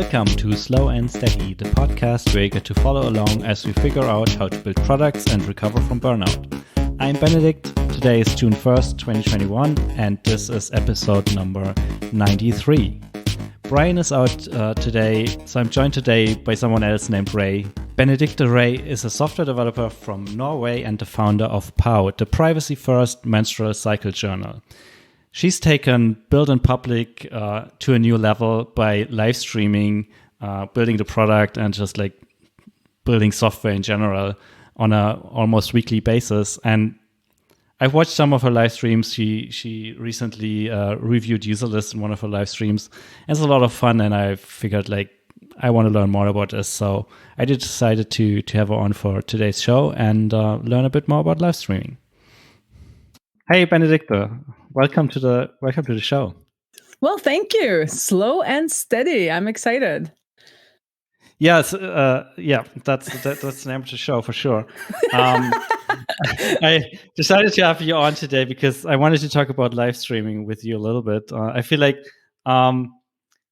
Welcome to Slow and Steady, the podcast where you get to follow along as we figure out how to build products and recover from burnout. I'm Benedikt. Today is June 1st, 2021, and this is episode number 93. Brian is out today, so I'm joined today by someone else named Raae. Benedicte Raae is a software developer from Norway and the founder of POW, the privacy-first menstrual cycle journal. She's taken build in public to a new level by live streaming, building the product, and just like building software in general on a almost weekly basis. And I've watched some of her live streams. She recently reviewed user lists in one of her live streams. It's a lot of fun, and I figured like I want to learn more about this. So I decided to have her on for today's show and learn a bit more about live streaming. Hey, Benedicte. Welcome to the show. Well, thank you. Slow and steady. I'm excited. Yes, that's the name of the show for sure. I decided to have you on today because I wanted to talk about live streaming with you a little bit. I feel like a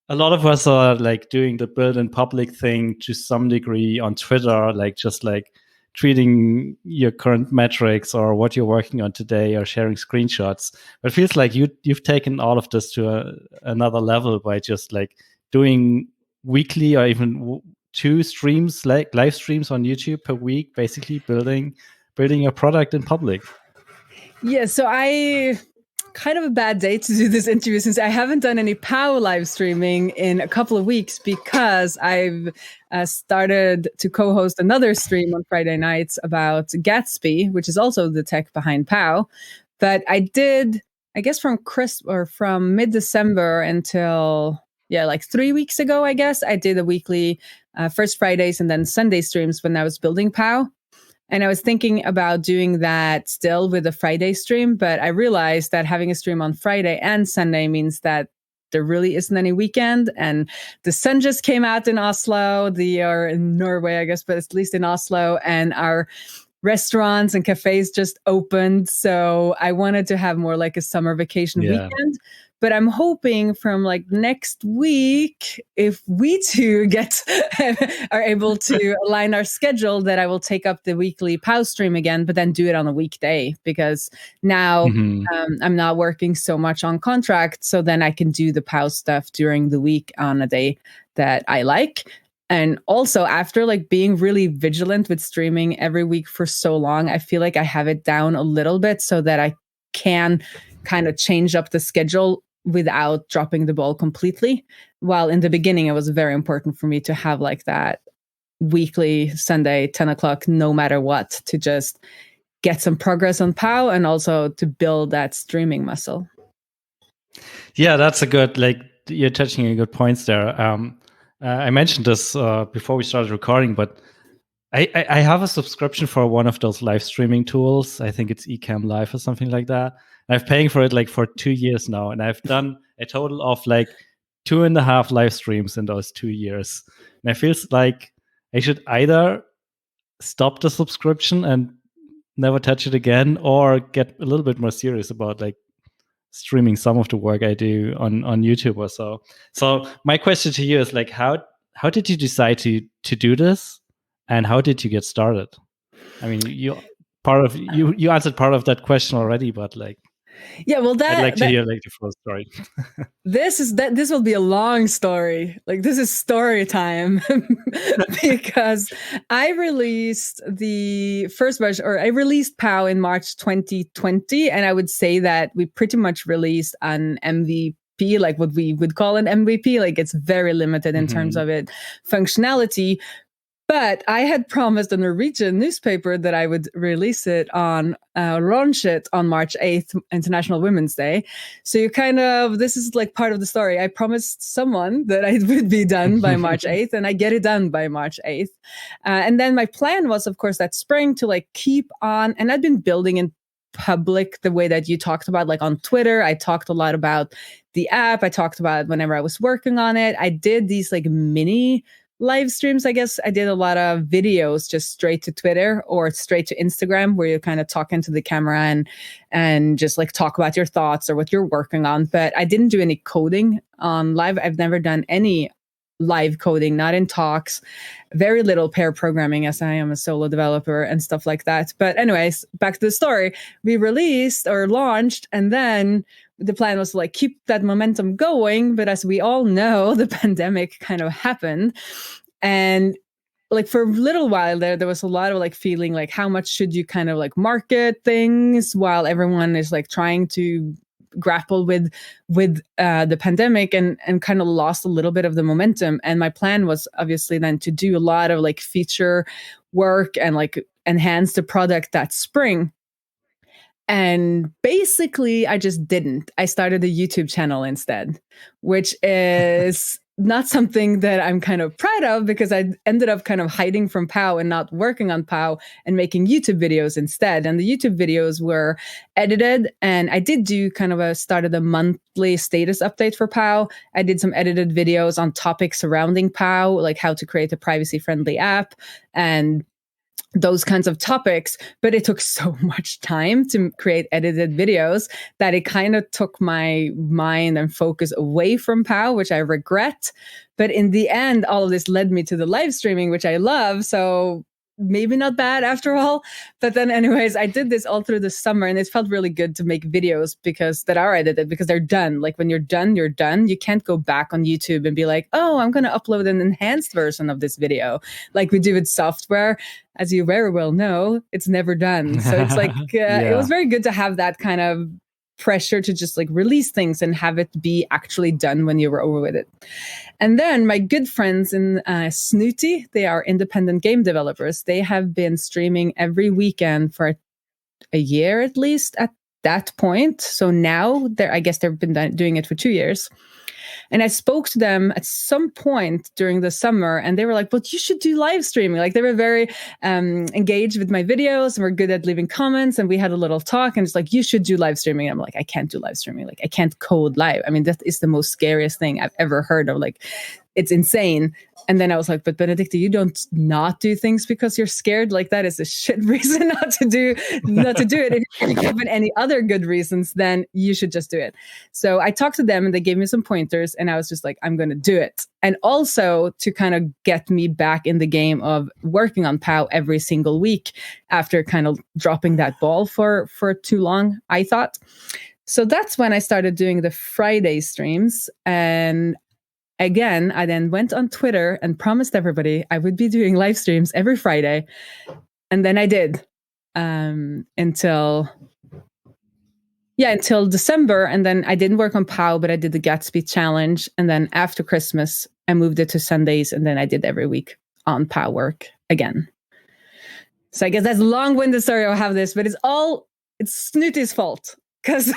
lot of us are like doing the build in public thing to some degree on Twitter, like just like tweeting your current metrics or what you're working on today or sharing screenshots. But it feels like you've taken all of this to another level by just like doing weekly or even two streams, like live streams on YouTube per week, basically building your product in public. Yeah, so I kind of a bad day to do this interview since I haven't done any POW live streaming in a couple of weeks because I've started to co-host another stream on Friday nights about Gatsby, which is also the tech behind POW. But I did, I guess from mid-December until like 3 weeks ago, I guess, I did a weekly first Fridays and then Sunday streams when I was building POW. And I was thinking about doing that still with a Friday stream, but I realized that having a stream on Friday and Sunday means that there really isn't any weekend. And the sun just came out in Oslo, or in Norway, I guess, but at least in Oslo, and our restaurants and cafes just opened. So I wanted to have more like a summer vacation weekend. But I'm hoping from like next week, if we two are able to align our schedule, that I will take up the weekly POW stream again, but then do it on a weekday because now I'm not working so much on contract. So then I can do the POW stuff during the week on a day that I like. And also after like being really vigilant with streaming every week for so long, I feel like I have it down a little bit so that I can kind of change up the schedule without dropping the ball completely. While in the beginning, it was very important for me to have like that weekly Sunday, 10 o'clock, no matter what, to just get some progress on POW and also to build that streaming muscle. Yeah, that's a good, like you're touching on good points there. I mentioned this before we started recording, but I have a subscription for one of those live streaming tools. I think it's Ecamm Live or something like that. And I've paying for it like for 2 years now. And I've done a total of like 2.5 live streams in those 2 years. And I feel like I should either stop the subscription and never touch it again, or get a little bit more serious about like streaming some of the work I do on YouTube or so. So my question to you is like, how did you decide to do this? And how did you get started? I mean, you answered part of that question already, but like, yeah, well, I'd like to hear like the full story. This will be a long story. Like this is story time because I released the first version, or I released POW in March 2020, and I would say that we pretty much released an MVP, like what we would call an MVP. Like it's very limited in terms of its functionality. But I had promised a Norwegian newspaper that I would release it launch it on March 8th, International Women's Day. So this is like part of the story. I promised someone that it would be done by March 8th, and I get it done by March 8th. And then my plan was, of course, that spring to like keep on. And I'd been building in public the way that you talked about, like on Twitter. I talked a lot about the app. I talked about whenever I was working on it. I did these like mini live streams. I guess I did a lot of videos just straight to Twitter or straight to Instagram, where you kind of talk into the camera and just like talk about your thoughts or what you're working on. But I didn't do any coding on live. I've never done any live coding, not in talks, very little pair programming as I am a solo developer and stuff like that. But anyways, back to the story. We released or launched, and then the plan was to like keep that momentum going. But as we all know, the pandemic kind of happened. And like for a little while there was a lot of like feeling like, how much should you kind of like market things while everyone is like trying to grapple with the pandemic, and kind of lost a little bit of the momentum. And my plan was obviously then to do a lot of like feature work and like enhance the product that spring. And basically, I just didn't. I started a YouTube channel instead, which is not something that I'm kind of proud of, because I ended up kind of hiding from POW and not working on POW and making YouTube videos instead. And the YouTube videos were edited, and I did do kind of started a monthly status update for POW. I did some edited videos on topics surrounding POW, like how to create a privacy-friendly app and those kinds of topics. But it took so much time to create edited videos that it kind of took my mind and focus away from POW, which I regret. But in the end, all of this led me to the live streaming, which I love. So maybe not bad after all. But then anyways, I did this all through the summer, and it felt really good to make videos that are edited, because they're done. Like when you're done, you're done. You can't go back on YouTube and be like, oh, I'm going to upload an enhanced version of this video like we do with software. As you very well know, it's never done. So it's like, It was very good to have that kind of pressure to just like release things and have it be actually done when you were over with it. And then my good friends in Snooty, they are independent game developers. They have been streaming every weekend for a year at least at that point. So now I guess they've been doing it for 2 years. And I spoke to them at some point during the summer, and they were like, but you should do live streaming. Like they were very engaged with my videos and were good at leaving comments. And we had a little talk, and it's like, you should do live streaming. And I'm like, I can't do live streaming. Like I can't code live. I mean, that is the most scariest thing I've ever heard of. Like, it's insane. And then I was like, but Benedicte, you don't not do things because you're scared. Like that is a shit reason not to do it. If you're given any other good reasons, then you should just do it. So I talked to them, and they gave me some pointers, and I was just like, I'm going to do it. And also to kind of get me back in the game of working on POW every single week after kind of dropping that ball for too long, I thought. So that's when I started doing the Friday streams. And again, I then went on Twitter and promised everybody I would be doing live streams every Friday. And then I did until December. And then I didn't work on POW, but I did the Gatsby challenge. And then after Christmas, I moved it to Sundays. And then I did every week on POW work again. So I guess that's a long-winded story I have this, but it's Snooty's fault. Because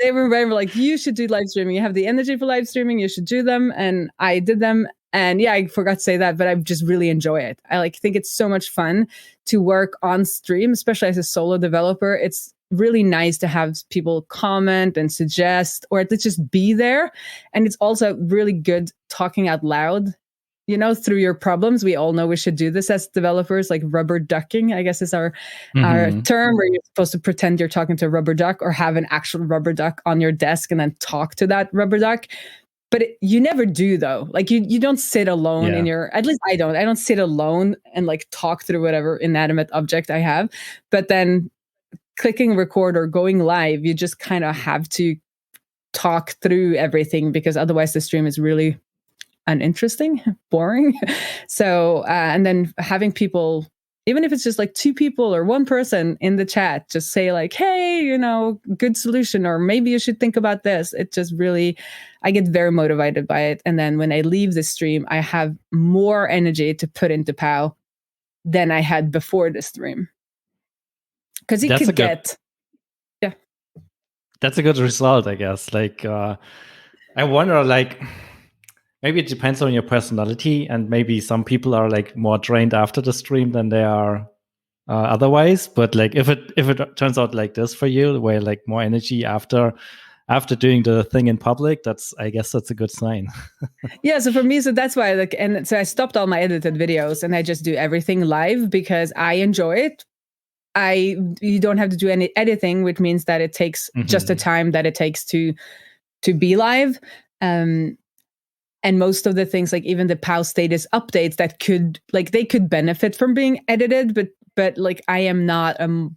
they were very like, you should do live streaming. You have the energy for live streaming. You should do them. And I did them. And yeah, I forgot to say that, but I just really enjoy it. I think it's so much fun to work on stream, especially as a solo developer. It's really nice to have people comment and suggest, or to just be there. And it's also really good talking out loud, through your problems. We all know we should do this as developers, like rubber ducking, I guess is our term, where you're supposed to pretend you're talking to a rubber duck or have an actual rubber duck on your desk and then talk to that rubber duck. But you never do, though. Like you don't sit alone at least I don't sit alone and like talk through whatever inanimate object I have. But then clicking record or going live, you just kind of have to talk through everything, because otherwise the stream is really uninteresting, boring. So, and then having people, even if it's just like 2 people or 1 person in the chat, just say like, hey, good solution, or maybe you should think about this. It just really, I get very motivated by it. And then when I leave the stream, I have more energy to put into POW than I had before the stream. Because you could get, yeah. That's a good result, I guess. Like, I wonder, like, maybe it depends on your personality, and maybe some people are like more drained after the stream than they are otherwise. But like, if it turns out like this for you, where like more energy after doing the thing in public, I guess that's a good sign. Yeah. So for me, that's why and so I stopped all my edited videos and I just do everything live, because I enjoy it. You don't have to do any editing, which means that it takes just the time that it takes to be live. And most of the things, like even the POW status updates that they could benefit from being edited, but like I am not a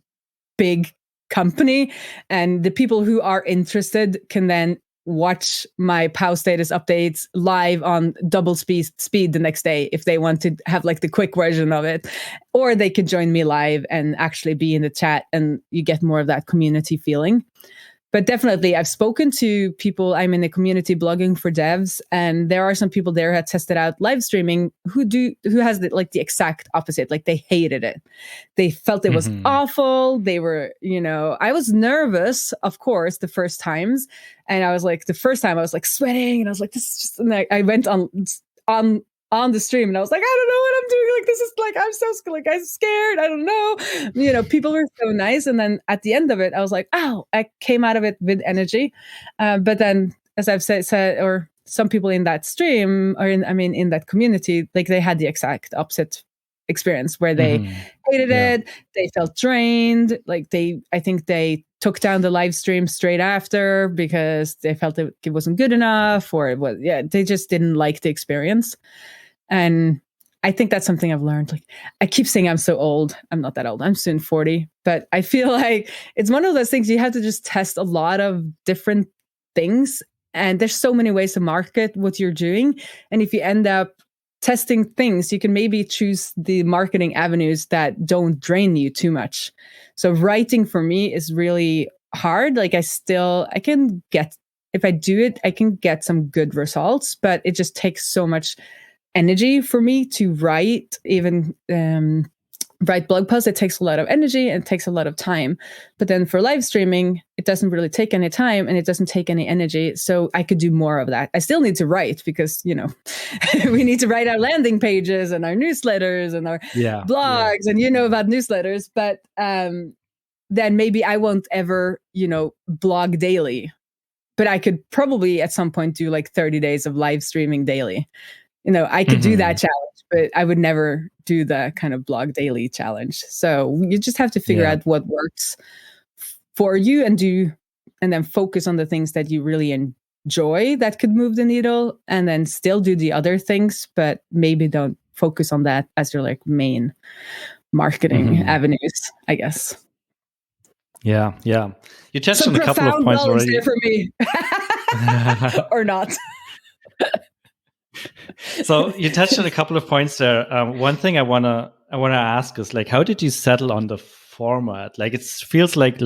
big company, and the people who are interested can then watch my POW status updates live on double speed the next day if they want to have like the quick version of it, or they could join me live and actually be in the chat, and you get more of that community feeling. But definitely, I've spoken to people. I'm in a community blogging for devs, and there are some people there who have tested out live streaming who has the exact opposite. Like they hated it. They felt it was awful. They were, I was nervous, of course, the first times, and I was like, the first time I was like sweating, and I was like, this is just. And I went on the stream, and I was like, I don't know what I'm doing. Like, this is like, I'm scared. I don't know. People were so nice. And then at the end of it, I was like, oh, I came out of it with energy. But then, as I've said, or some people in that stream, or in that community, like they had the exact opposite experience where they hated it. They felt drained. Like I think they took down the live stream straight after because they felt it wasn't good enough, or they just didn't like the experience. And I think that's something I've learned. Like I keep saying I'm so old. I'm not that old. I'm soon 40. But I feel like it's one of those things you have to just test a lot of different things. And there's so many ways to market what you're doing. And if you end up testing things, you can maybe choose the marketing avenues that don't drain you too much. So writing for me is really hard. Like I can get, if I do it, I can get some good results, but it just takes so much energy for me to write, even write blog posts. It takes a lot of energy and it takes a lot of time. But then for live streaming, it doesn't really take any time and it doesn't take any energy. So I could do more of that. I still need to write because, we need to write our landing pages and our newsletters and our blogs and about newsletters. But then maybe I won't ever, blog daily. But I could probably at some point do like 30 days of live streaming daily. I could do that challenge, but I would never do the kind of blog daily challenge. So you just have to figure out what works for you and then focus on the things that you really enjoy that could move the needle, and then still do the other things, but maybe don't focus on that as your like main marketing avenues, I guess. Yeah. You touched on a couple of points already. There for me. Or not. So you touched on a couple of points there. One thing I wanna ask is like, how did you settle on the format? Like, it feels like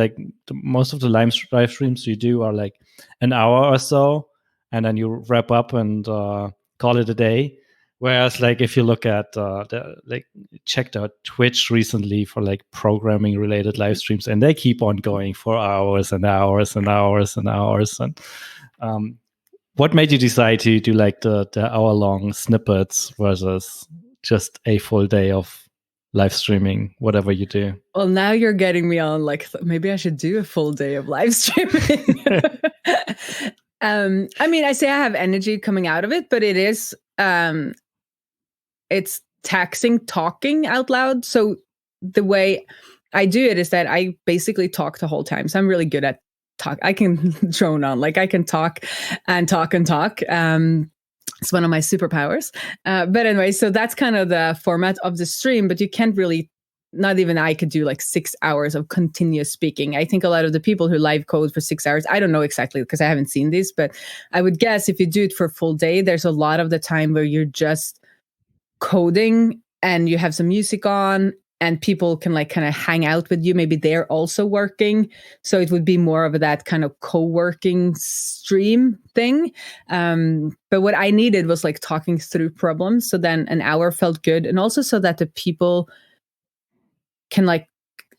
most of the live streams you do are like an hour or so, and then you wrap up and call it a day. Whereas, like, if you look at checked out Twitch recently for like programming related live streams, and they keep on going for hours and hours and hours and hours. And what made you decide to do like the hour-long snippets versus just a full day of live streaming, whatever you do? Well, now you're getting me on like, maybe I should do a full day of live streaming. I say I have energy coming out of it, but it is, it's taxing talking out loud. So the way I do it is that I basically talk the whole time. So I'm really good at talk. I can drone on, like I can talk and talk and talk. It's one of my superpowers. But anyway, so that's kind of the format of the stream, but you can't really, not even I could do like 6 hours of continuous speaking. I think a lot of the people who live code for 6 hours, I don't know exactly because I haven't seen this, but I would guess if you do it for a full day, there's a lot of the time where you're just coding and you have some music on and people can like kind of hang out with you. Maybe they're also working. So it would be more of that kind of co-working stream thing. But what I needed was like talking through problems. So then an hour felt good. And also so that the people can like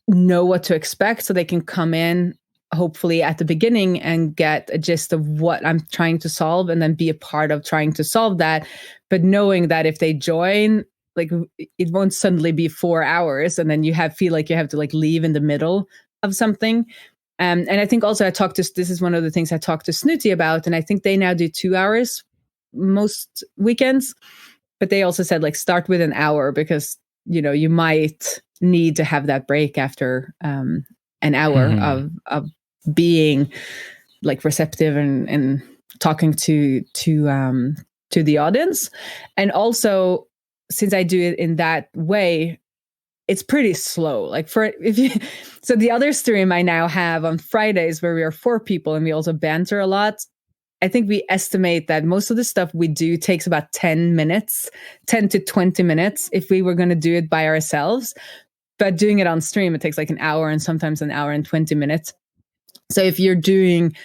know what to expect. So they can come in hopefully at the beginning and get a gist of what I'm trying to solve and then be a part of trying to solve that. But knowing that if they join, like it won't suddenly be 4 hours and then feel like you have to like leave in the middle of something. And I think also this is one of the things I talked to Snooty about, and I think they now do 2 hours most weekends, but they also said like start with an hour because, you might need to have that break after an hour of being like receptive and talking to to the audience. And also, since I do it in that way, it's pretty slow. Like so the other stream I now have on Fridays where we are 4 people and we also banter a lot. I think we estimate that most of the stuff we do takes about 10 to 20 minutes if we were going to do it by ourselves. But doing it on stream, it takes like an hour and sometimes an hour and 20 minutes. So if you're doing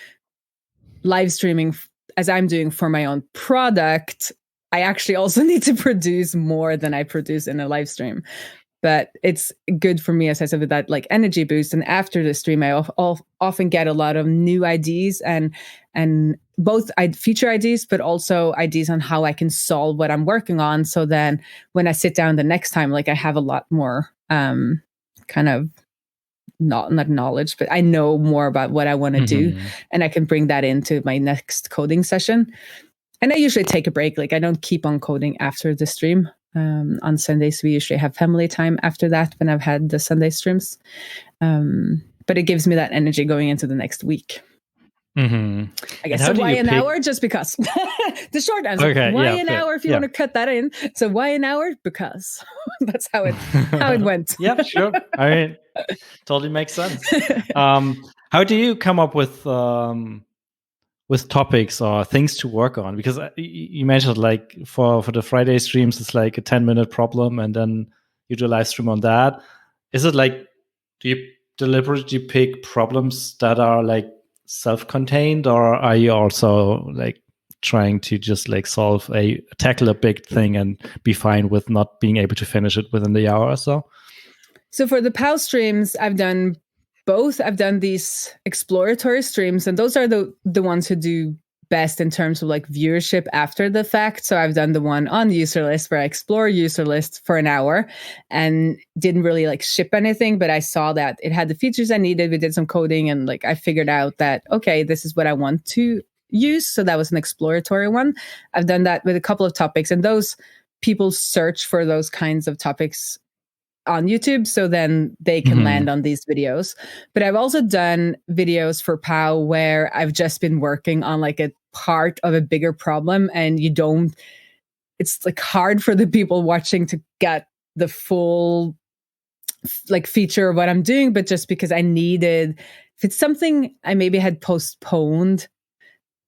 live streaming as I'm doing for my own product, I actually also need to produce more than I produce in a live stream. But it's good for me, as I said, with that like energy boost. And after the stream, I often get a lot of new ideas and both feature ideas, but also ideas on how I can solve what I'm working on. So then when I sit down the next time, like I have a lot more kind of not knowledge, but I know more about what I want to do, and I can bring that into my next coding session. And I usually take a break. Like I don't keep on coding after the stream. On Sundays, we usually have family time after that when I've had the Sunday streams. But it gives me that energy going into the next week. I guess. So why an hour? Just because. The short answer. Okay, why an hour if you want to cut that in? So why an hour? Because that's how it went. Yeah, sure. I mean, totally makes sense. How do you come up with topics or things to work on? Because you mentioned like for the Friday streams, it's like a 10-minute problem and then you do a live stream on that. Is it like, do you deliberately pick problems that are like self-contained, or are you also like trying to just like tackle a big thing and be fine with not being able to finish it within the hour or so? So for the POW streams, I've done both. I've done these exploratory streams, and those are the ones who do best in terms of like viewership after the fact. So I've done the one on user list where I explore user list for an hour and didn't really like ship anything, but I saw that it had the features I needed. We did some coding and like I figured out that, okay, this is what I want to use. So that was an exploratory one. I've done that with a couple of topics, and those people search for those kinds of topics on YouTube, so then they can land on these videos. But I've also done videos for POW where I've just been working on like a part of a bigger problem, and it's like hard for the people watching to get the full like feature of what I'm doing. But just because if it's something I maybe had postponed,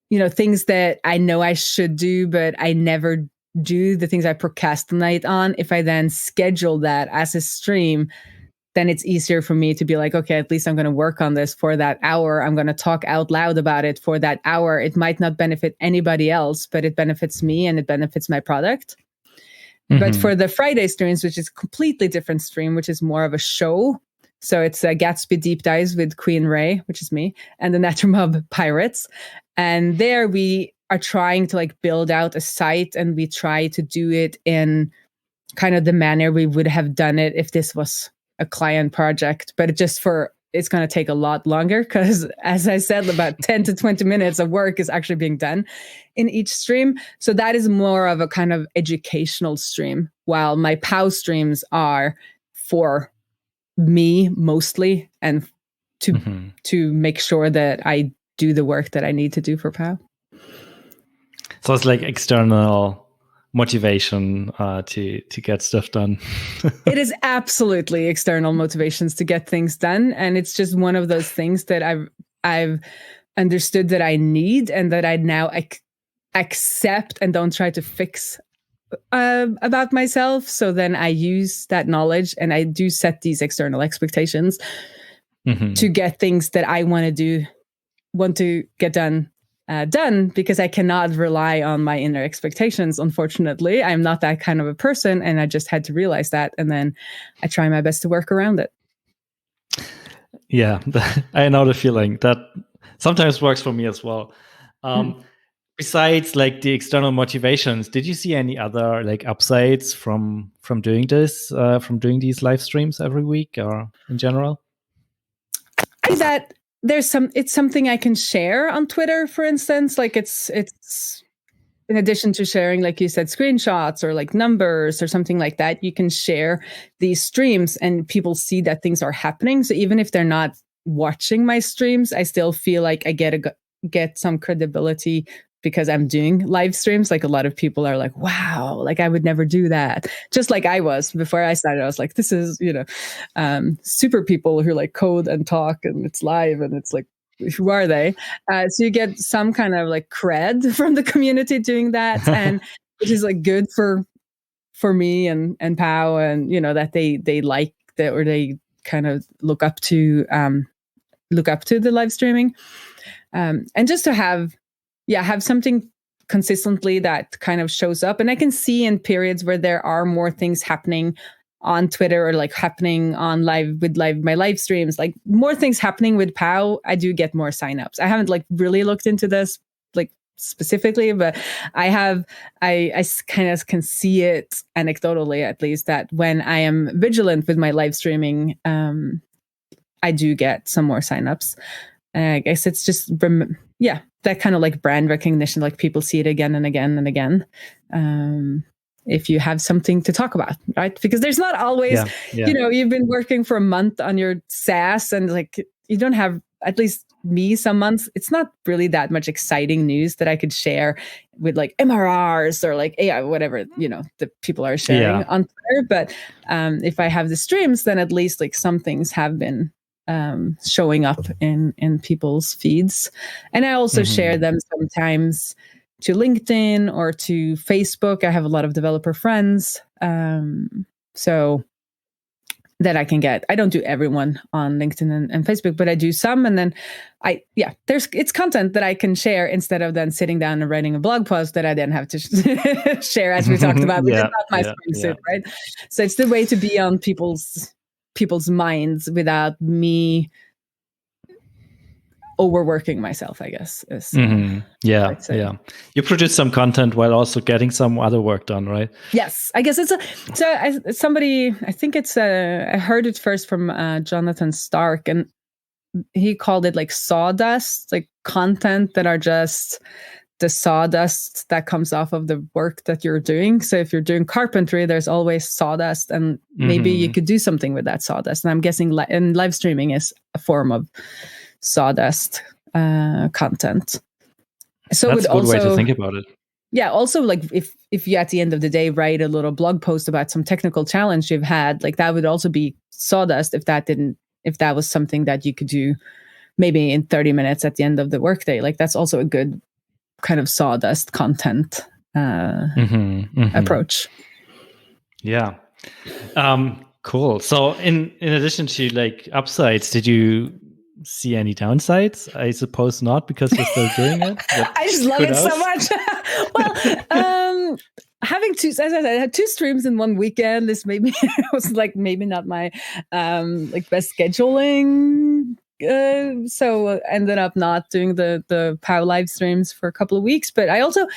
things that I know I should do, but I never do, the things I procrastinate on, if I then schedule that as a stream, then it's easier for me to be like, okay, at least I'm going to work on this for that hour. I'm going to talk out loud about it for that hour. It might not benefit anybody else, but it benefits me and it benefits my product. But for the Friday streams, which is a completely different stream, which is more of a show. So it's a Gatsby Deep Dives with Queen Raae, which is me, and the Naturmob Pirates. And there we are trying to like build out a site, and we try to do it in kind of the manner we would have done it if this was a client project. But it's going to take a lot longer because, as I said, about 10 to 20 minutes of work is actually being done in each stream. So that is more of a kind of educational stream, while my POW streams are for me mostly, and to make sure that I do the work that I need to do for POW. So it's like external motivation to get stuff done. It is absolutely external motivations to get things done, and it's just one of those things that I've understood that I need, and that I now accept and don't try to fix about myself. So then I use that knowledge, and I do set these external expectations to get things that I want to get done, because I cannot rely on my inner expectations. Unfortunately, I'm not that kind of a person, and I just had to realize that, and then I try my best to work around it. Yeah, I know the feeling. That sometimes works for me as well. Besides like the external motivations, did you see any other like upsides from doing this, from doing these live streams every week, or in general? That it's something I can share on Twitter, for instance. Like it's in addition to sharing, like you said, screenshots or like numbers or something like that, you can share these streams and people see that things are happening. So even if they're not watching my streams, I still feel like I get some credibility because I'm doing live streams. Like a lot of people are like, wow, like I would never do that. Just like I was before I started. I was like, this is, super people who like code and talk and it's live and it's like, who are they? So you get some kind of like cred from the community doing that, and which is like good for me and POW, and that they like that, or they kind of look up to the live streaming, and just to have something consistently that kind of shows up. And I can see in periods where there are more things happening on Twitter or like happening on my live streams, like more things happening with POW, I do get more signups. I haven't like really looked into this like specifically, but I kind of can see it anecdotally, at least, that when I am vigilant with my live streaming, I do get some more signups. I guess it's just, that kind of like brand recognition, like people see it again and again and again. If you have something to talk about, right? Because there's not always, you've been working for a month on your SaaS and like you don't have, at least me, some months, it's not really that much exciting news that I could share with like MRRs or like AI, whatever, the people are sharing on Twitter. But if I have the streams, then at least like some things have been showing up in people's feeds. And I also share them sometimes to LinkedIn or to Facebook. I have a lot of developer friends. So that I can get. I don't do everyone on LinkedIn and Facebook, but I do some. And then it's content that I can share instead of then sitting down and writing a blog post that I then have to share, as we talked about, which is not my strong suit, right? So it's the way to be on people's minds without me overworking myself, I guess. You produce some content while also getting some other work done, right? Yes, I guess I heard it first from Jonathan Stark, and he called it like sawdust, like content that are just the sawdust that comes off of the work that you're doing. So if you're doing carpentry, there's always sawdust, and maybe you could do something with that sawdust. And I'm guessing and live streaming is a form of sawdust content. So that's a good way to think about it. Yeah. Also, like if you at the end of the day write a little blog post about some technical challenge you've had, like that would also be sawdust if that was something that you could do maybe in 30 minutes at the end of the workday. Like that's also a good kind of sawdust content approach. Yeah. Cool. So in addition to like upsides, did you see any downsides? I suppose not, because you're still doing it. I just love it so much. Well, having as I said, I had 2 streams in one weekend. This maybe was like maybe not my like best scheduling. So ended up not doing the POW live streams for a couple of weeks. But I also,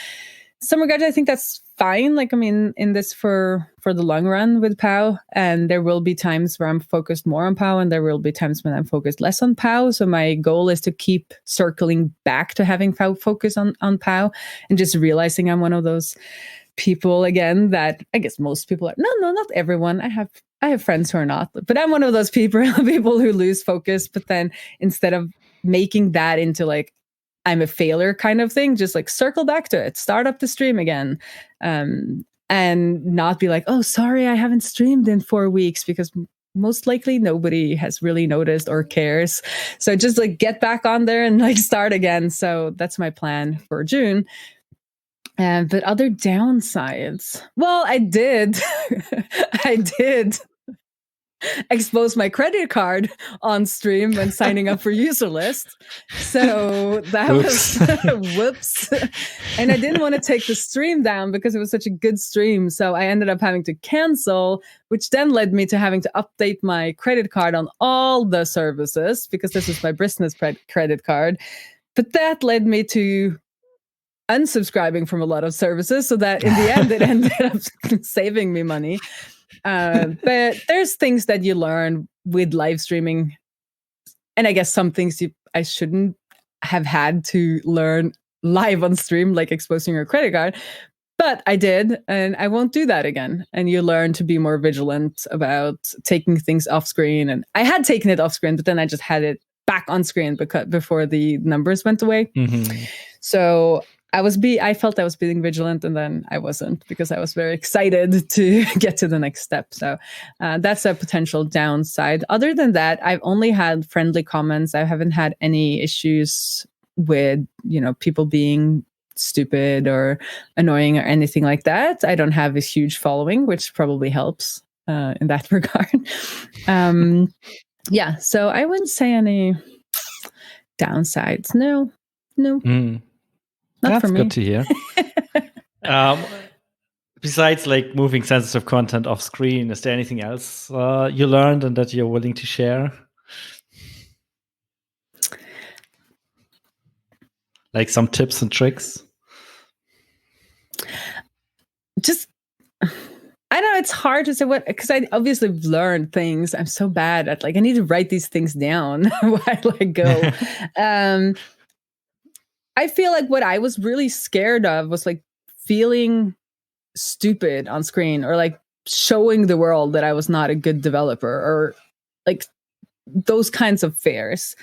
some regard, I think that's fine. Like, I mean, in this for the long run with POW, and there will be times where I'm focused more on POW, and there will be times when I'm focused less on POW. So my goal is to keep circling back to having focus on POW, and just realizing I'm one of those people again that I guess most people are. No, not everyone. I have friends who are not, but I'm one of those people who lose focus. But then instead of making that into like I'm a failure kind of thing, just like circle back to it, start up the stream again, and not be like, oh, sorry, I haven't streamed in 4 weeks, because most likely nobody has really noticed or cares. So just like get back on there and like start again. So that's my plan for June. But other downsides, well, I did expose my credit card on stream when signing up for user list. So that was whoops. And I didn't want to take the stream down because it was such a good stream. So I ended up having to cancel, which then led me to having to update my credit card on all the services, because this was my business credit card. But that led me to unsubscribing from a lot of services, so that in the end it ended up saving me money. But there's things that you learn with live streaming, and I guess some things I shouldn't have had to learn live on stream, like exposing your credit card, but I did, and I won't do that again. And you learn to be more vigilant about taking things off screen. And I had taken it off screen, but then I just had it back on screen before the numbers went away. So I felt I was being vigilant, and then I wasn't, because I was very excited to get to the next step. So that's a potential downside. Other than that, I've only had friendly comments. I haven't had any issues with, people being stupid or annoying or anything like that. I don't have a huge following, which probably helps in that regard. Yeah, so I wouldn't say any downsides. No. Not That's for me. Good to hear. Besides like moving sensitive content off screen, is there anything else you learned and that you're willing to share? Like some tips and tricks? Just, I don't know, it's hard to say what, because I obviously learned things. I'm so bad at, like, I need to write these things down while I go. I feel like what I was really scared of was like feeling stupid on screen, or like showing the world that I was not a good developer, or like those kinds of fears.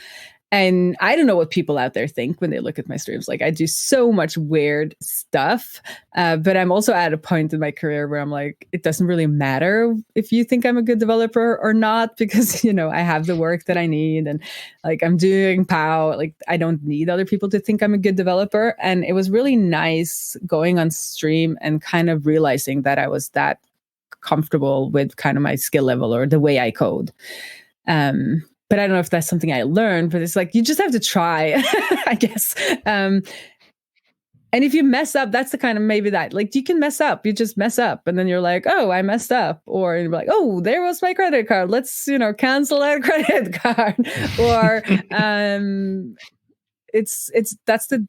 And I don't know what people out there think when they look at my streams. Like, I do so much weird stuff, but I'm also at a point in my career where I'm like, it doesn't really matter if you think I'm a good developer or not, because, I have the work that I need, and like I'm doing POW. Like, I don't need other people to think I'm a good developer. And it was really nice going on stream and kind of realizing that I was that comfortable with kind of my skill level or the way I code. But I don't know if that's something I learned, but it's like, you just have to try, I guess. And if you mess up, that's the kind of, maybe that, like, you can mess up, you just mess up. And then you're like, oh, I messed up. Or you're like, oh, there was my credit card. Let's, cancel that credit card. Or that's the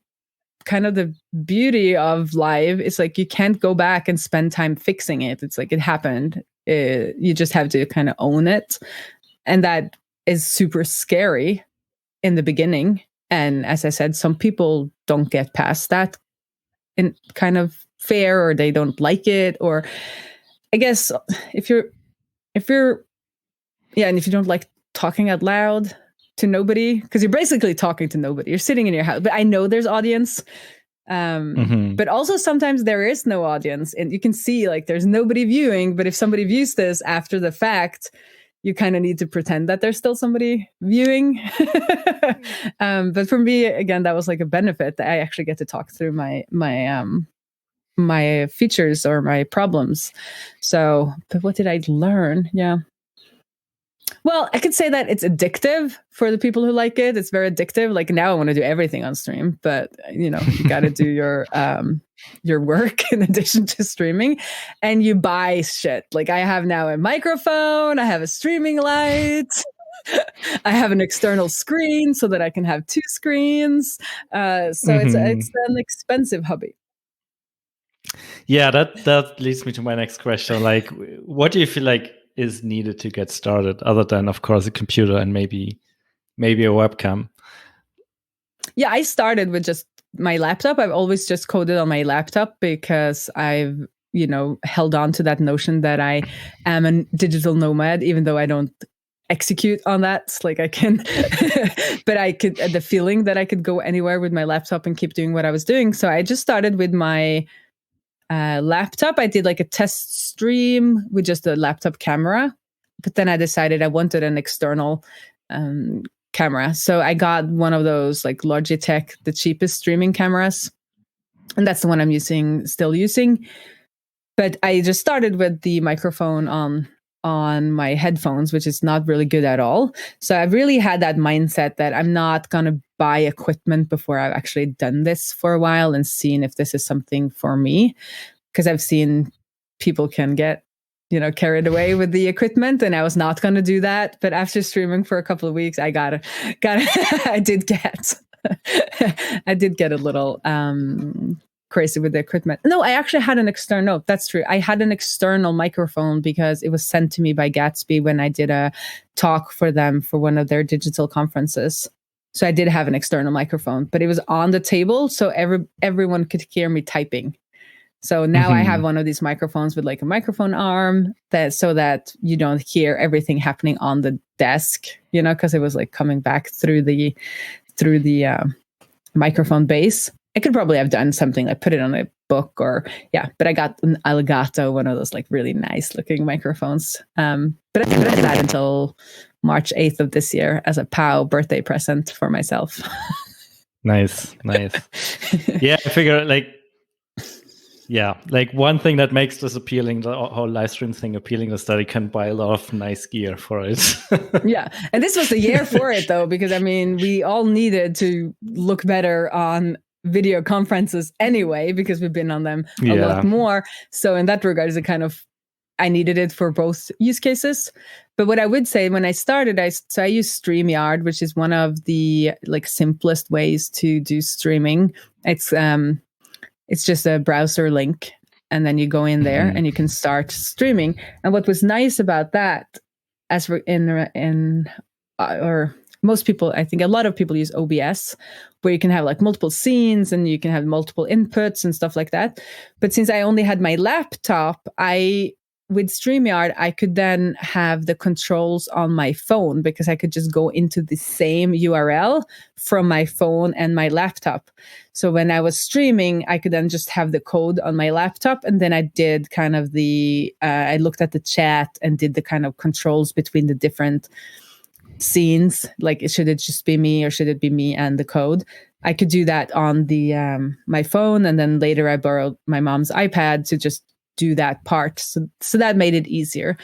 kind of the beauty of live. It's like, you can't go back and spend time fixing it. It's like, it happened. You just have to kind of own it. And that is super scary in the beginning. And as I said, some people don't get past that in kind of fear, or they don't like it. Or I guess if you don't like talking out loud to nobody, because you're basically talking to nobody, you're sitting in your house, but I know there's audience. But also sometimes there is no audience, and you can see like there's nobody viewing, but if somebody views this after the fact, you kind of need to pretend that there's still somebody viewing. But for me, again, that was like a benefit that I actually get to talk through my features or my problems. So, but what did I learn? Yeah. Well, I could say that it's addictive for the people who like it. It's very addictive. Like, now I want to do everything on stream, but you got to do your work in addition to streaming, and you buy shit. Like, I have now a microphone, I have a streaming light, I have an external screen so that I can have 2 screens. It's an expensive hobby. Yeah, that leads me to my next question. Like, what do you feel like is needed to get started, other than, of course, a computer and maybe a webcam? Yeah, I started with just my laptop. I've always just coded on my laptop because I've, held on to that notion that I am a digital nomad, even though I don't execute on that. Like, I can, but I could, the feeling that I could go anywhere with my laptop and keep doing what I was doing. So I just started with my laptop. I did like a test stream with just a laptop camera, but then I decided I wanted an external camera. So I got one of those like Logitech, the cheapest streaming cameras. And that's the one I'm still using. But I just started with the microphone on my headphones, which is not really good at all. So I've really had that mindset that I'm not going to buy equipment before I've actually done this for a while and seen if this is something for me. Because I've seen people can get, carried away with the equipment, and I was not going to do that. But after streaming for a couple of weeks, I I did get a little crazy with the equipment. No, I actually had an external. No, that's true. I had an external microphone because it was sent to me by Gatsby when I did a talk for them for one of their digital conferences. So I did have an external microphone, but it was on the table, so everyone could hear me typing. So now I have one of these microphones with like a microphone arm so that you don't hear everything happening on the desk, because it was like coming back through the microphone base. I could probably have done something like put it on a book but I got an Elgato, one of those like really nice looking microphones. But I did that until March 8th of this year as a POW birthday present for myself. Nice. Yeah, I figure like one thing that makes this appealing, the whole live stream thing appealing, is that you can buy a lot of nice gear for it. Yeah. And this was the year for it though, because I mean, we all needed to look better on video conferences anyway, because we've been on them a lot more. So in that regard, I needed it for both use cases. But what I would say when I started, I use StreamYard, which is one of the like simplest ways to do streaming. It's just a browser link, and then you go in there and you can start streaming. And what was nice about that, or most people, I think a lot of people use OBS, where you can have like multiple scenes and you can have multiple inputs and stuff like that. But since I only had my laptop, with StreamYard, I could then have the controls on my phone, because I could just go into the same URL from my phone and my laptop. So when I was streaming, I could then just have the code on my laptop. And then I did kind of I looked at the chat and did the kind of controls between the different scenes. Like, should it just be me or should it be me and the code? I could do that on my phone. And then later I borrowed my mom's iPad to just do that part. So that made it easier.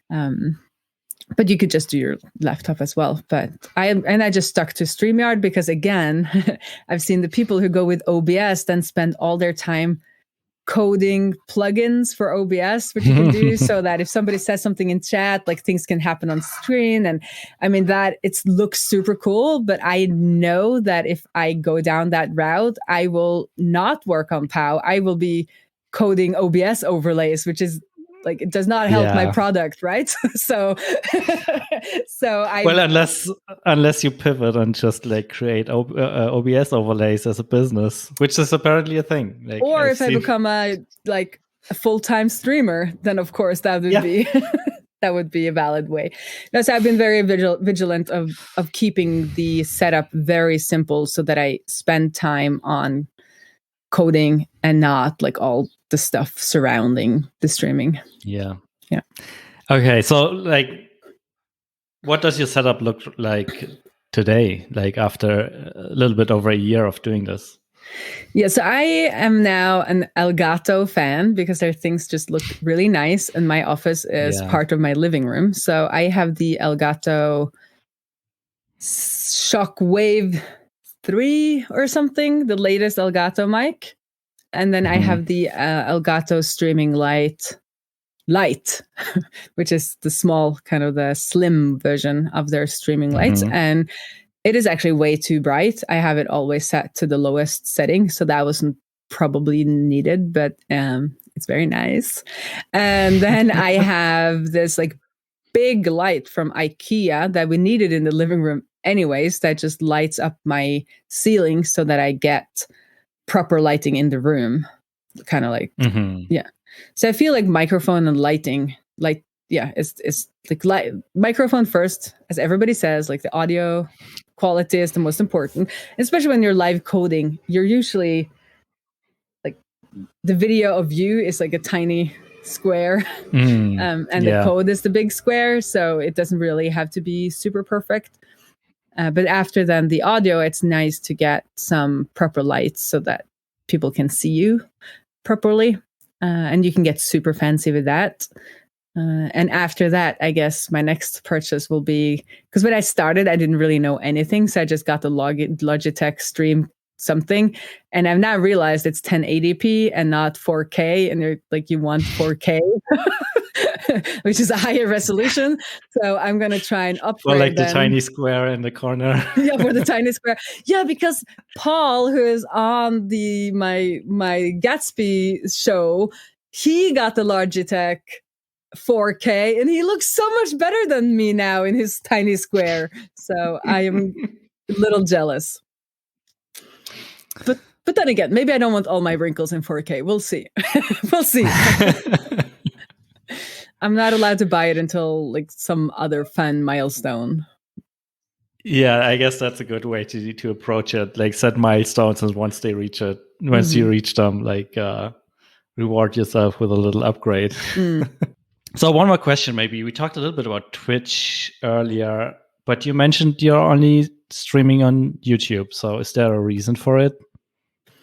But you could just do your laptop as well. But I just stuck to StreamYard because, again, I've seen the people who go with OBS then spend all their time coding plugins for OBS, which you can do so that if somebody says something in chat, like things can happen on screen. And I mean, that it looks super cool, but I know that if I go down that route, I will not work on POW. I will be coding OBS overlays, which is like, it does not help my product, right? so unless you pivot and just like create OBS overlays as a business, which is apparently a thing. Like, or if I become a full-time streamer, then of course that would be that would be a valid way. No, so I've been very vigilant of keeping the setup very simple, so that I spend time on coding and not like all the stuff surrounding the streaming. Yeah. Okay, so like, what does your setup look like today, like after a little bit over a year of doing this? Yeah, so I am now an Elgato fan because their things just look really nice, and my office is part of my living room. So I have the Elgato Shockwave 3 or something, the latest Elgato mic. And then I have the Elgato Streaming Lite, which is the small, kind of the slim version of their streaming lights. And it is actually way too bright. I have it always set to the lowest setting, so that wasn't probably needed, but it's very nice. And then I have this like big light from IKEA that we needed in the living room anyways, that just lights up my ceiling so that I get proper lighting in the room, kind of like So I feel like microphone and lighting, it's like microphone first, as everybody says. Like, the audio quality is the most important, especially when you're live coding. You're usually like, the video of you is like a tiny square, and the code is the big square, so it doesn't really have to be super perfect. But after then the audio, it's nice to get some proper lights so that people can see you properly. And you can get super fancy with that. And after that, I guess my next purchase will be, because when I started, I didn't really know anything. So I just got the Logitech Stream something. And I've now realized it's 1080p and not 4K. And they're like, you want 4K, which is a higher resolution. So I'm going to try and upgrade. Or like the tiny square in the corner. Yeah, for the tiny square. Yeah, because Paul, who is on my Gatsby show, he got the Logitech 4K, and he looks so much better than me now in his tiny square. So I am a little jealous. But then again, maybe I don't want all my wrinkles in 4K. We'll see. We'll see. I'm not allowed to buy it until like some other fun milestone. Yeah, I guess that's a good way to approach it. Like set milestones, and once you reach them, like reward yourself with a little upgrade. So one more question, maybe. We talked a little bit about Twitch earlier, but you mentioned you're only streaming on YouTube. So is there a reason for it?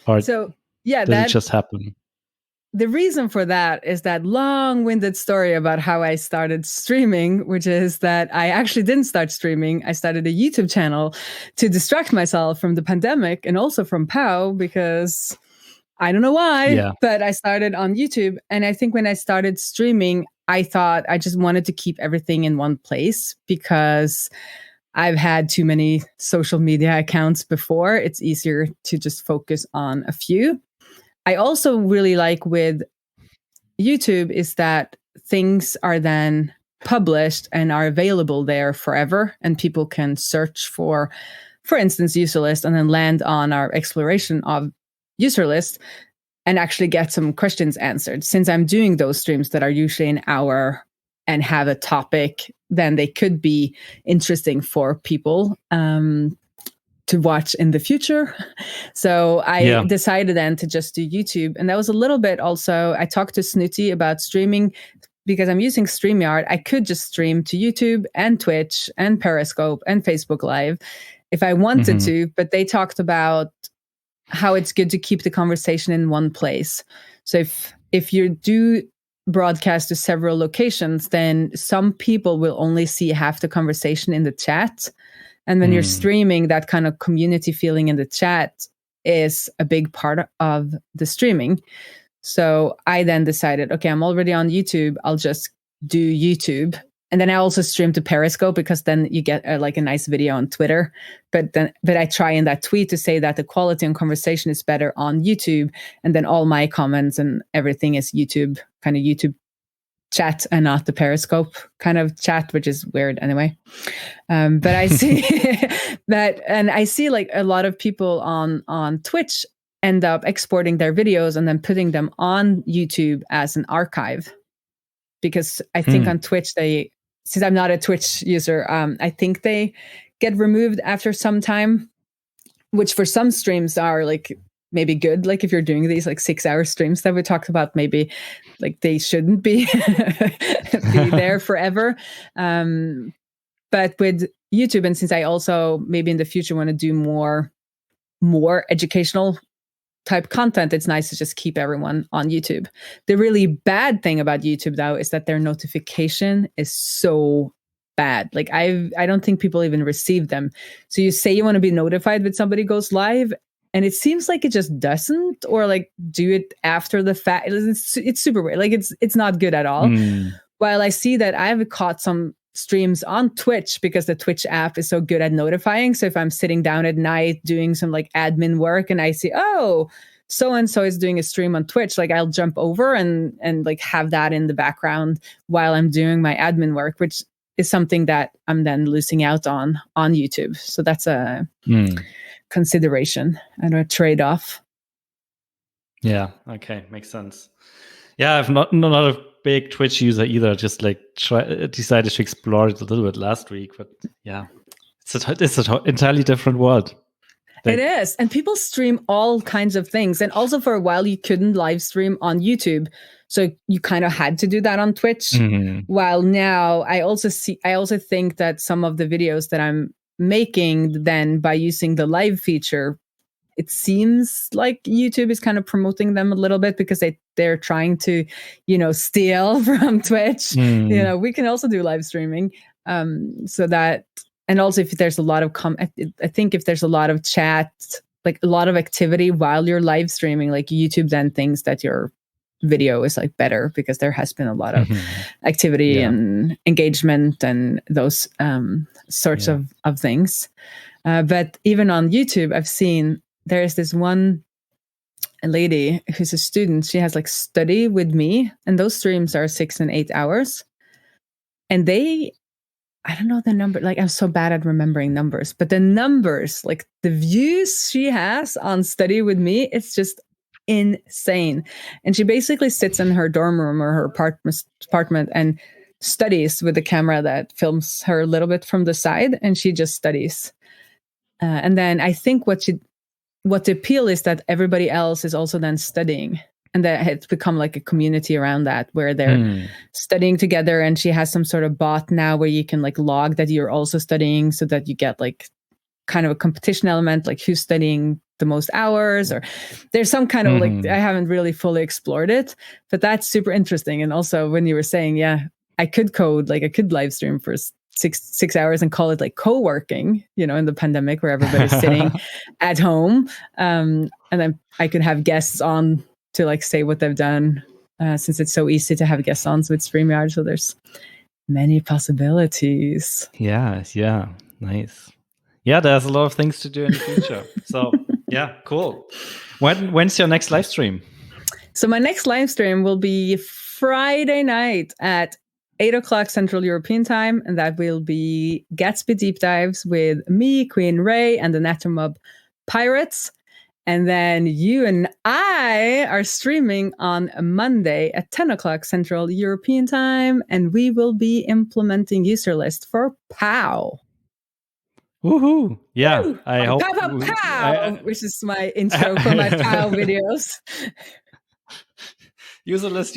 Or So yeah, did it just happen? The reason for that is that long-winded story about how I started streaming, which is that I actually didn't start streaming. I started a YouTube channel to distract myself from the pandemic and also from POW, because I don't know why, but I started on YouTube. And I think when I started streaming, I thought I just wanted to keep everything in one place because I've had too many social media accounts before. It's easier to just focus on a few. I also really like with YouTube is that things are then published and are available there forever, and people can search for instance, user list, and then land on our exploration of user list and actually get some questions answered. Since I'm doing those streams that are usually an hour and have a topic, then they could be interesting for people to watch in the future. So I decided then to just do YouTube. And that was a little bit also, I talked to Snooty about streaming because I'm using StreamYard. I could just stream to YouTube and Twitch and Periscope and Facebook Live if I wanted to, but they talked about how it's good to keep the conversation in one place. So if you do broadcast to several locations, then some people will only see half the conversation in the chat. And when you're streaming, that kind of community feeling in the chat is a big part of the streaming. So I then decided, okay, I'm already on YouTube. I'll just do YouTube. And then I also stream to Periscope because then you get like a nice video on Twitter. But I try in that tweet to say that the quality and conversation is better on YouTube. And then all my comments and everything is YouTube, kind of YouTube chat and not the Periscope kind of chat, which is weird anyway. But I see that, and I see like a lot of people on Twitch end up exporting their videos and then putting them on YouTube as an archive. Because I think on Twitch, since I'm not a Twitch user, I think they get removed after some time, which for some streams are like maybe good. Like if you're doing these like 6-hour streams that we talked about, maybe like they shouldn't be there forever. But with YouTube, and since I also maybe in the future want to do more educational type content, it's nice to just keep everyone on YouTube. The really bad thing about YouTube though is that their notification is so bad. Like I don't think people even receive them. So you say you want to be notified when somebody goes live, and it seems like it just doesn't, or like do it after the fact. It's super weird. Like it's not good at all. While I see that I have caught some streams on Twitch because the Twitch app is so good at notifying. So if I'm sitting down at night doing some like admin work and I see, oh, so-and-so is doing a stream on Twitch, like I'll jump over and like have that in the background while I'm doing my admin work, which is something that I'm then losing out on YouTube. So that's a consideration and a trade-off. Yeah. Okay. Makes sense. Yeah. I'm not a big Twitch user either. Just like decided to explore it a little bit last week, but yeah, it's an entirely different world. It is. And people stream all kinds of things. And also for a while, you couldn't live stream on YouTube. So you kind of had to do that on Twitch. While now I also think that some of the videos that I'm making then by using the live feature, it seems like YouTube is kind of promoting them a little bit because they're trying to, steal from Twitch. We can also do live streaming. So that, and also if there's a lot of I think if there's a lot of chat, like a lot of activity while you're live streaming, like YouTube then thinks that your video is like better because there has been a lot of activity and engagement and those sorts of things. But even on YouTube, I've seen there's this one lady who's a student. She has like study with me, and those streams are 6 and 8 hours. And I don't know the number. Like I'm so bad at remembering numbers, but the numbers, like the views she has on study with me, it's just insane. And she basically sits in her dorm room or her apartment and studies with the camera that films her a little bit from the side, and she just studies. And then I think what the appeal is that everybody else is also then studying, and that it's become like a community around that where they're studying together. And she has some sort of bot now where you can like log that you're also studying, so that you get like kind of a competition element, like who's studying the most hours, or there's some kind of like, I haven't really fully explored it, but that's super interesting. And also when you were saying, yeah, I could code, like I could live stream for 6 hours and call it like co-working, in the pandemic where everybody's sitting at home. And then I could have guests on to like say what they've done, since it's so easy to have guests on with StreamYard. So there's many possibilities. Yeah. Nice. Yeah, there's a lot of things to do in the future. So yeah, cool. When's your next live stream? So my next live stream will be Friday night at 8:00 Central European Time, and that will be Gatsby Deep Dives with me, Queen Ray, and the Natomob Pirates. And then you and I are streaming on a Monday at 10:00 Central European Time, and we will be implementing user list for POW. Woohoo! Yeah, Woo! I hope. Pow, pow, pow, which is my intro for my POW videos. User list.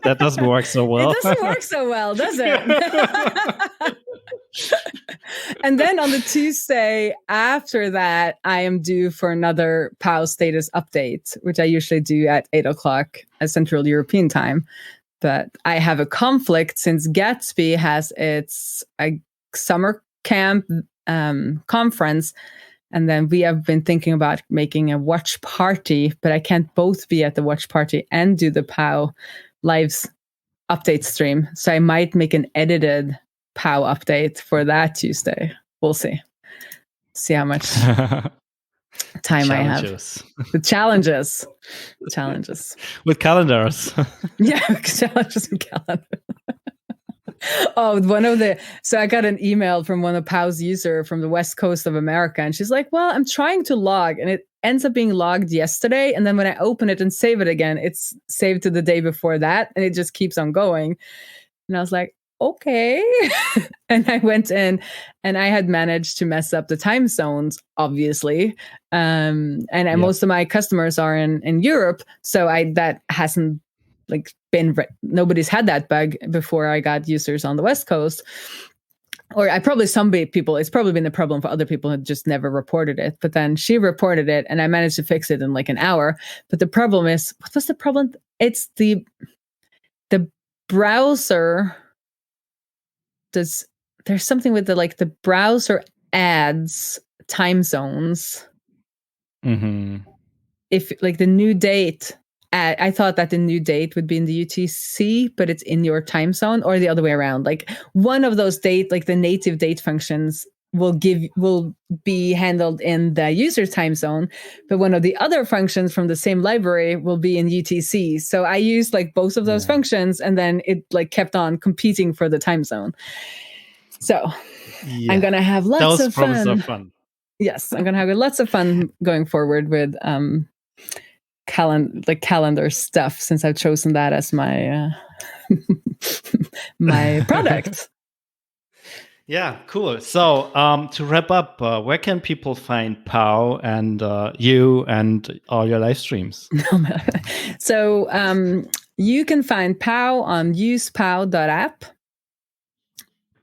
That doesn't work so well. It doesn't work so well, does it? And then on the Tuesday after that, I am due for another POW status update, which I usually do at 8:00 Central European Time. But I have a conflict since Gatsby has its summer camp conference. And then we have been thinking about making a watch party, but I can't both be at the watch party and do the POW lives update stream. So I might make an edited POW update for that Tuesday. We'll see. See how much time I have. The challenges. With calendars. Yeah, challenges with calendars. Oh, so I got an email from one of POW's user from the West Coast of America, and she's like, well, I'm trying to log, and it ends up being logged yesterday. And then when I open it and save it again, it's saved to the day before that, and it just keeps on going. And I was like, okay. And I went in, and I had managed to mess up the time zones, obviously. Most of my customers are in Europe, so that hasn't nobody's had that bug before I got users on the West Coast. Or it's probably been a problem for other people who just never reported it. But then she reported it, and I managed to fix it in like an hour. But the problem is, what was the problem? It's the browser. There's something with the browser adds time zones. If like the new date. I thought that the new date would be in the UTC, but it's in your time zone, or the other way around. Like one of those date, like the native date functions will be handled in the user time zone, but one of the other functions from the same library will be in UTC. So I used like both of those functions, and then it like kept on competing for the time zone. So I'm gonna have lots of fun. Yes, I'm gonna have lots of fun going forward with calendar stuff, since I've chosen that as my my product. Yeah, cool. So to wrap up, where can people find POW and you and all your live streams? So you can find POW on usepow.app.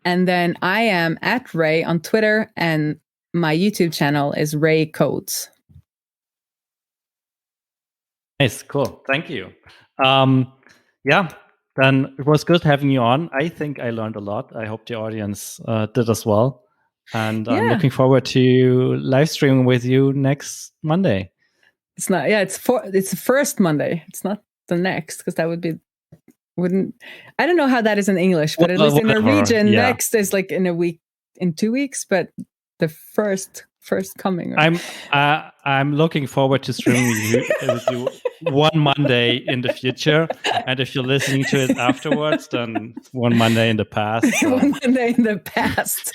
And then I am at Ray on Twitter, and my YouTube channel is Ray Codes. Nice, cool. Thank you. Yeah, then it was good having you on. I think I learned a lot. I hope the audience did as well. And I'm looking forward to live streaming with you next Monday. It's the first Monday. It's not the next, because that I don't know how that is in English, but at least in Norwegian, next is like in 2 weeks, but the first coming. Right? I'm looking forward to streaming with you one Monday in the future, and if you're listening to it afterwards, then one Monday in the past. So. One Monday in the past,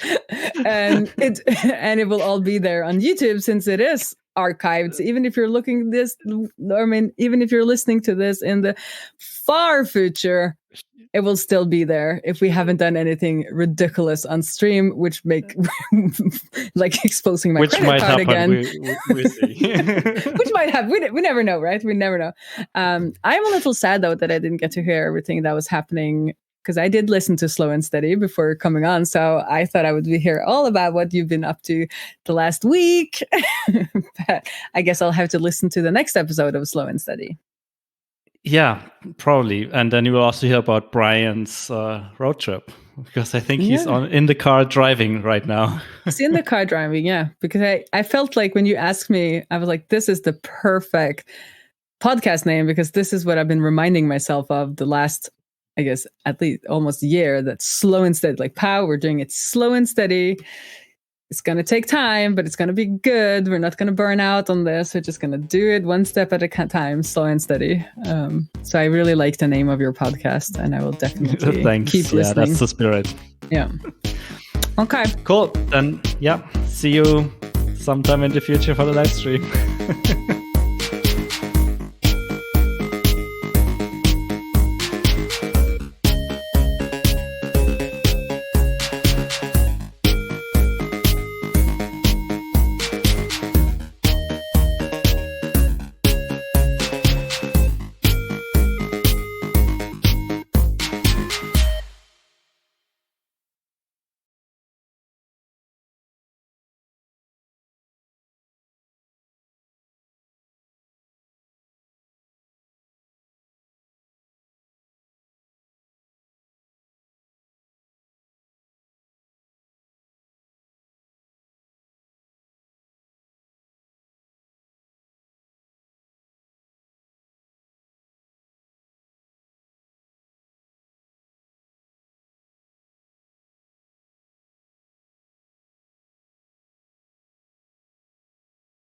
and it will all be there on YouTube, since it is archived. Even if you're even if you're listening to this in the far future, it will still be there if we haven't done anything ridiculous on stream, which make like exposing my credit card again. We see. Which might happen. We never know, right? We never know. I'm a little sad though that I didn't get to hear everything that was happening, because I did listen to Slow and Steady before coming on. So I thought I would hear all about what you've been up to the last week. But I guess I'll have to listen to the next episode of Slow and Steady. Yeah, probably. And then you will also hear about Brian's road trip, because I think he's in the car driving right now. He's in the car driving, yeah. Because I felt like when you asked me, I was like, this is the perfect podcast name, because this is what I've been reminding myself of the last, I guess, at least almost a year, that slow and steady, like POW, we're doing it slow and steady. It's going to take time, but it's going to be good. We're not going to burn out on this. We're just going to do it one step at a time, slow and steady. So I really like the name of your podcast, and I will definitely keep listening. Yeah, that's the spirit. Yeah. Okay. Cool. Then, see you sometime in the future for the live stream.